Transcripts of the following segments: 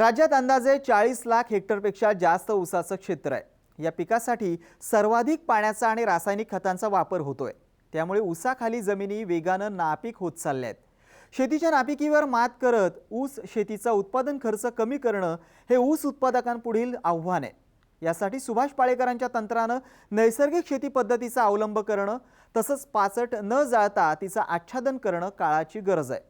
राज्यात अंदाजे 40 लाख हेक्टरपेक्षा जास्त ऊसाचं क्षेत्र आहे। या पिकासाठी सर्वाधिक पाण्याचा आणि रासायनिक खतांचा वापर होतोय। त्यामुळे ऊसाखाली जमिनी वेगानं नापीक होत चालल्या आहेत। शेतीच्या नापिकीवर मात करत ऊस शेतीचा उत्पादन खर्च कमी करणं हे ऊस उत्पादकांपुढील आव्हान आहे। यासाठी सुभाष पाळेकरांच्या तंत्रानं नैसर्गिक शेती पद्धतीचा अवलंब करणं तसंच पाचट न जाळता तिचं आच्छादन करणं काळाची गरज आहे।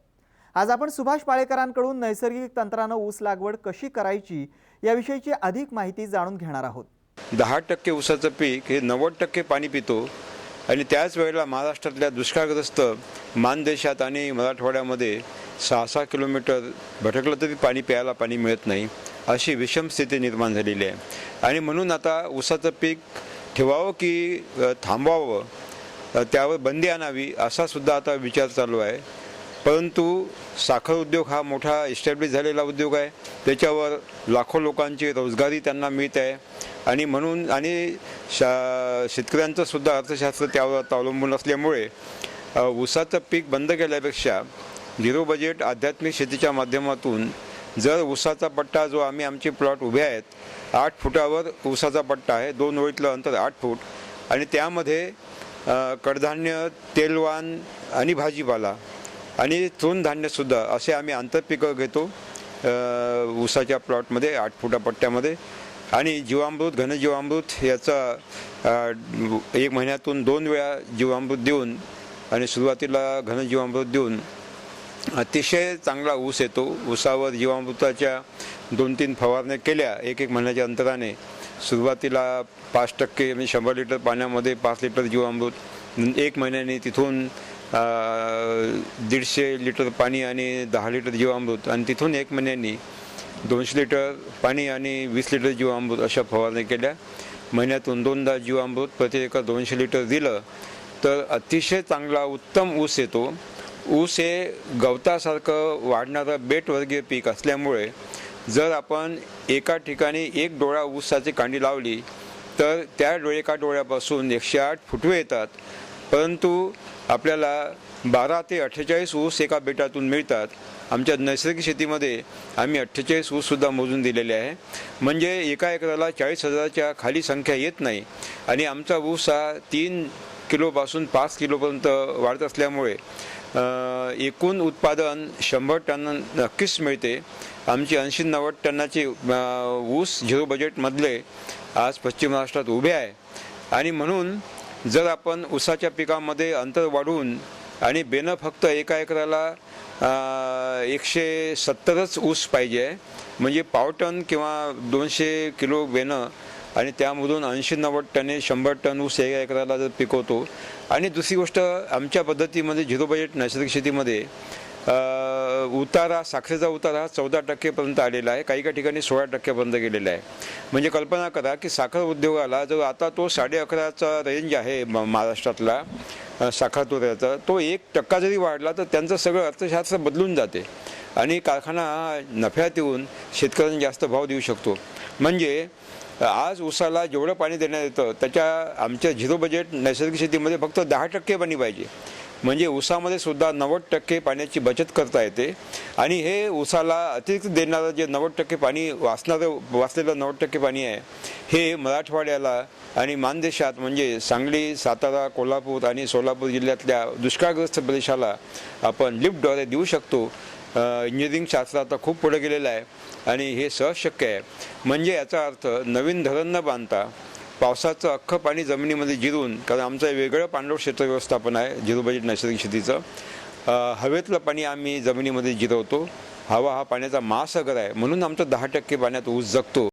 आज आपण सुभाष पाळेकरांकडून नैसर्गिक तंत्रानं ऊस लागवड कशी करायची याविषयीची अधिक माहिती जाणून घेणार आहोत। 10% ऊसाचं पीक हे 90% पाणी पितो आणि त्याच वेळेला महाराष्ट्रातल्या दुष्काळग्रस्त मानदेशात आणि मराठवाड्यामध्ये 6-6 किलोमीटर भटकलं तरी प्यायला पाणी मिळत नाही, अशी विषम स्थिती निर्माण झालेली आहे। आणि म्हणून आता ऊसाचं पीक ठेवावं की थांबवावं, त्यावर बंदी आणावी असा सुद्धा आता विचार चालू आहे। परंतु साखर उद्योग हा मोठा इस्टॅब्लिश झालेला उद्योग आहे, त्याच्यावर लाखो लोकांची रोजगारी त्यांना मिळत आहे आणि म्हणून शेतकऱ्यांचं सुद्धा अर्थशास्त्र त्यावर अवलंबून असल्यामुळे ऊसाचं पीक बंद केल्यापेक्षा झिरो बजेट आध्यात्मिक शेतीच्या माध्यमातून जर ऊसाचा पट्टा जो आमचे प्लॉट उभे आहेत 8 फुटावर ऊसाचा पट्टा आहे, 2 ओळीतलं अंतर 8 फूट आणि त्यामध्ये कडधान्य, तेलवान आणि भाजीपाला आणि तृणधान्यसुद्धा असे आम्ही आंतरपिकं घेतो ऊसाच्या प्लॉटमध्ये 8 फुटा पट्ट्यामध्ये। आणि जीवामृत, घनजीवामृत याचा 1 महिन्यातून 2 वेळा जीवामृत देऊन आणि सुरुवातीला घनजीवामृत देऊन अतिशय चांगला ऊस येतो। ऊसावर जीवामृताच्या 2-3 फवारण्या केल्या 1-1 महिन्याच्या अंतराने, सुरुवातीला 5% म्हणजे 100 लिटर पाण्यामध्ये 5 लिटर जीवामृत, 1 महिन्याने तिथून 150 लिटर पाणी आणि 10 लिटर जीवामृत आणि तिथून 1 महिन्यानी 200 लिटर पाणी आणि 20 लिटर जीवामृत अशा फवारण्या केल्या। महिन्यातून 2दा जीवामृत प्रति एकर 200 लिटर दिलं तर अतिशय चांगला उत्तम ऊस येतो। ऊस हे गवतासारखं वाढणारं बेटवर्गीय पीक असल्यामुळे जर आपण एका ठिकाणी 1 डोळा ऊसाची कांडी लावली तर त्या एका डोळ्यापासून 108 फुटवे येतात, परंतु आपल्याला 12 ते 48 ऊस एका बेटातून मिळतात। आमच्या नैसर्गिक शेतीमध्ये आम्ही 48 ऊससुद्धा मोजून दिलेले आहे, म्हणजे एका एकराला 40,000च्या खाली संख्या येत नाही आणि आमचा ऊस हा 3 किलोपासून 5 किलोपर्यंत वाढत असल्यामुळे एकूण उत्पादन 100 टन नक्कीच मिळते। आमची 80-90 टनाची ऊस झिरो बजेटमधले आज पश्चिम महाराष्ट्रात उभे आहे आणि म्हणून जर आपण ऊसाच्या पिकामध्ये अंतर वाढवून आणि बेनं फक्त एका एकराला 170च ऊस पाहिजे, म्हणजे पाव टन किंवा 200 किलो बेनं आणि त्यामधून 80-90 टने 100 टन ऊस एका एकराला जर पिकवतो। आणि दुसरी गोष्ट, आमच्या पद्धतीमध्ये झिरो बजेट नैसर्गिक शेतीमध्ये उतारा, साखरेचा उतारा 14% पर्यंत आलेला आहे, काही ठिकाणी 16% पर्यंत गेलेला आहे। म्हणजे कल्पना करा की साखर उद्योगाला जर आता तो 11.5चा रेंज आहे महाराष्ट्रातला साखर तुऱ्याचा, तो 1% जरी वाढला तर त्यांचं सगळं अर्थशास्त्र बदलून जाते आणि कारखाना नफ्यात येऊन शेतकऱ्यांना जास्त भाव देऊ शकतो। म्हणजे आज ऊसाला जेवढं पाणी देण्यात येतं त्याच्या आमच्या झिरो बजेट नैसर्गिक शेतीमध्ये फक्त 10% पाणी पाहिजे, म्हणजे ऊसामध्ये सुद्धा 90% पाण्याची बचत करता येते। आणि हे ऊसाला अतिरिक्त देणारं जे 90% पाणी वाचलेलं 90% पाणी आहे, हे मराठवाड्याला आणि मानदेशात म्हणजे सांगली, सातारा, कोल्हापूर आणि सोलापूर जिल्ह्यातल्या दुष्काळग्रस्त प्रदेशाला आपण लिफ्टद्वारे देऊ शकतो। इंजिनिअरिंग शास्त्र आता खूप पुढे गेलेलं आहे आणि हे सहज शक्य आहे। म्हणजे याचा अर्थ नवीन धरण न बांधता पावसाचं अख्खं पाणी जमिनीमध्ये जिरून, कारण आमचं वेगळं पाणलोट क्षेत्र व्यवस्थापन आहे झिरो बजेट नैसर्गिक शेतीचं, हवेतलं पाणी आम्ही जमिनीमध्ये जिरवतो। हवा हा पाण्याचा महासागर आहे, म्हणून आमचं 10% पाण्यात ऊस जगतो।